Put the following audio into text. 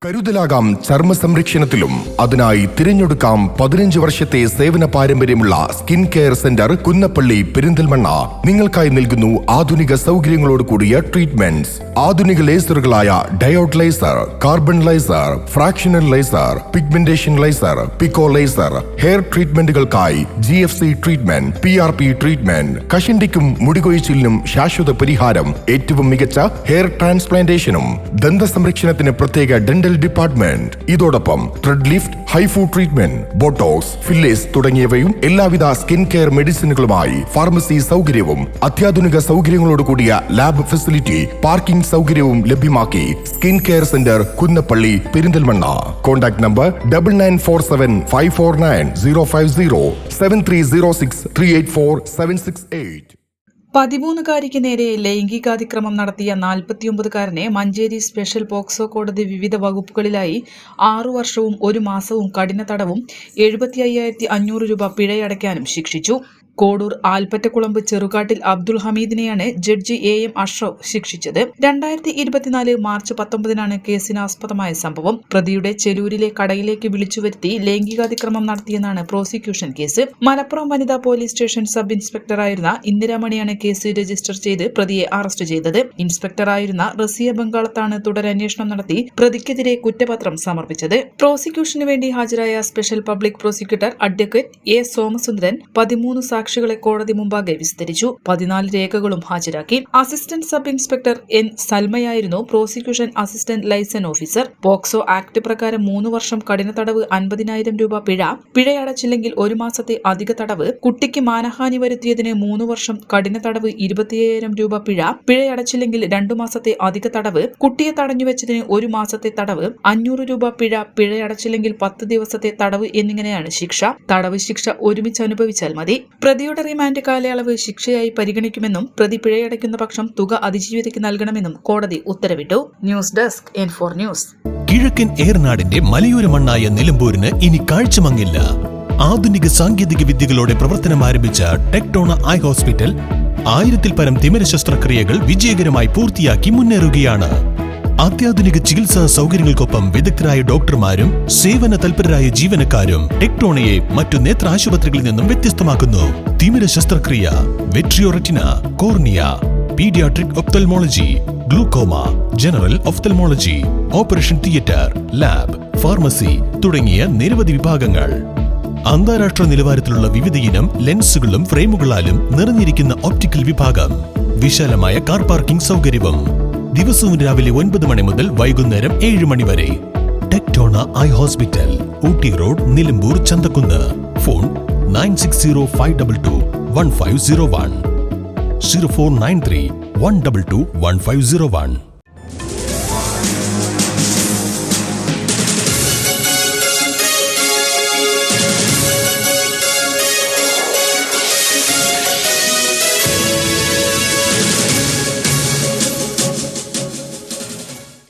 കരുതലാകാം ചർമ്മ സംരക്ഷണത്തിലും. അതിനായി തിരഞ്ഞെടുക്കാം 15 വർഷത്തെ സേവന പാരമ്പര്യമുള്ള skin care centre Kunnappally Perinthalmanna. നിങ്ങൾക്കായി നൽകുന്നു ആധുനിക സൗകര്യങ്ങളോട് കൂടിയ ട്രീറ്റ്മെന്റ്സ്. ആധുനിക ലേസറുകളായ diode laser, carbon laser, fractional laser, pigmentation laser, pico laser, hair ട്രീറ്റ്മെന്റുകൾക്കായി GFC ട്രീറ്റ്മെന്റ്, PRP ട്രീറ്റ്മെന്റ്, കഷണ്ടിക്കും മുടികൊഴിച്ചിലിനും ശാശ്വത പരിഹാരം, ഏറ്റവും മികച്ച ഹെയർ ട്രാൻസ്പ്ലാന്റേഷനും, ദന്ത സംരക്ഷണത്തിന് പ്രത്യേക ഡെന്റൽ ഡിപ്പാർട്ട്മെന്റ്. ഇതോടൊപ്പം thread lift, HIFU treatment, botox, fillers തുടങ്ങിയവയും എല്ലാവിധ സ്കിൻ കെയർ മെഡിസിനുകളുമായി ഫാർമസി സൗകര്യവും അത്യാധുനിക സൗകര്യങ്ങളോട് കൂടിയ ലാബ് ഫെസിലിറ്റി, പാർക്കിംഗ് സൗകര്യവും ലഭ്യമാക്കി skin care centre Kunnappally Perinthalmanna. Contact number 9947549050 7306384768. 13-കാരിക്ക് നേരെ ലൈംഗികാതിക്രമം നടത്തിയ 49-കാരനെ മഞ്ചേരി സ്പെഷ്യൽ പോക്സോ കോടതി വിവിധ വകുപ്പുകളിലായി 6 വർഷവും 1 മാസവും കഠിന തടവും 75,500 രൂപ പിഴയടയ്ക്കാനും ശിക്ഷിച്ചു. കോഡൂർ ആൽപ്പറ്റക്കുളമ്പ് ചെറുകാട്ടിൽ അബ്ദുൾ ഹമീദിനെയാണ് ജഡ്ജി AM അഷ്റഫ് ശിക്ഷിച്ചത്. 2024 മാർച്ച് 19-നാണ് കേസിനാസ്പദമായ സംഭവം. പ്രതിയുടെ ചെലൂരിലെ കടയിലേക്ക് വിളിച്ചുവരുത്തി ലൈംഗികാതിക്രമം നടത്തിയെന്നാണ് പ്രോസിക്യൂഷൻ കേസ്. മലപ്പുറം വനിതാ പോലീസ് സ്റ്റേഷൻ സബ് ഇൻസ്പെക്ടറായിരുന്ന ഇന്ദിരാമണിയാണ് കേസ് രജിസ്റ്റർ ചെയ്ത് പ്രതിയെ അറസ്റ്റ് ചെയ്തത്. ഇൻസ്പെക്ടറായിരുന്ന റസിയ ബംഗാളത്താണ് തുടരന്വേഷണം നടത്തി പ്രതിക്കെതിരെ കുറ്റപത്രം സമർപ്പിച്ചത്. പ്രോസിക്യൂഷന് വേണ്ടി ഹാജരായ special public prosecutor advocate A Somasundaran 13 സാക്ഷികളെ കോടതി മുമ്പാകെ വിസ്തരിച്ചു. 14 രേഖകളും ഹാജരാക്കി. അസിസ്റ്റന്റ് സബ് ഇൻസ്പെക്ടർ N സൽമയായിരുന്നു prosecution assistant liaison officer. POCSO act പ്രകാരം 3 വർഷം കഠിന തടവ്, 50,000 രൂപ പിഴയടച്ചില്ലെങ്കിൽ 1 മാസത്തെ അധിക തടവ്, കുട്ടിക്ക് മാനഹാനി വരുത്തിയതിന് 3 വർഷം കഠിന തടവ്, 25,000 രൂപ പിഴയടച്ചില്ലെങ്കിൽ 2 മാസത്തെ അധിക തടവ്, കുട്ടിയെ തടഞ്ഞുവെച്ചതിന് 1 മാസത്തെ തടവ്, 500 രൂപ പിഴയടച്ചില്ലെങ്കിൽ 10 ദിവസത്തെ തടവ് എന്നിങ്ങനെയാണ് ശിക്ഷ. തടവ് ശിക്ഷ ഒരുമിച്ച് അനുഭവിച്ചാൽ മതി. പ്രതിയുടെ റിമാൻഡ് കാലയളവ് ശിക്ഷയായി പരിഗണിക്കുമെന്നും പ്രതി പിഴയടയ്ക്കുന്ന പക്ഷം തുക അതിജീവിതയ്ക്ക് നൽകണമെന്നും കോടതി ഉത്തരവിട്ടു. News desk N4 news. കിഴക്കൻ ഏറനാടിന്റെ മലയോര മണ്ണായ നിലമ്പൂരിന് ഇനി കാഴ്ചമങ്ങില്ല. ആധുനിക സാങ്കേതിക വിദ്യകളോടെ പ്രവർത്തനം ആരംഭിച്ച ടെക്ടോണ ഐ ഹോസ്പിറ്റൽ 1000-ൽ പരം തിമിര ശസ്ത്രക്രിയകൾ വിജയകരമായി പൂർത്തിയാക്കി മുന്നേറുകയാണ്. അത്യാധുനിക ചികിത്സാ സൗകര്യങ്ങൾക്കൊപ്പം വിദഗ്ധരായ ഡോക്ടർമാരും സേവന തൽപരരായ ജീവനക്കാരും ടെക്ടോണയെ മറ്റു നേത്ര ആശുപത്രികളിൽ നിന്നും വ്യത്യസ്തമാക്കുന്നു. തിമിര ശസ്ത്രക്രിയ, vitreoretina, cornea, paediatric ophthalmology, glaucoma, general ophthalmology, operation theatre, lab, pharmacy തുടങ്ങിയ നിരവധി വിഭാഗങ്ങൾ. അന്താരാഷ്ട്ര നിലവാരത്തിലുള്ള വിവിധയിനം ലെൻസുകളും ഫ്രെയിമുകളാലും നിറഞ്ഞിരിക്കുന്ന ഒപ്റ്റിക്കൽ വിഭാഗം, വിശാലമായ കാർ പാർക്കിംഗ് സൗകര്യവും. ദിവസവും രാവിലെ 9 മണി മുതൽ വൈകുന്നേരം 7 മണി വരെ. Tectona eye hospital, Ooty road, Nilambur, Chanthakkunnu. Phone 9605221501 0493 1221501.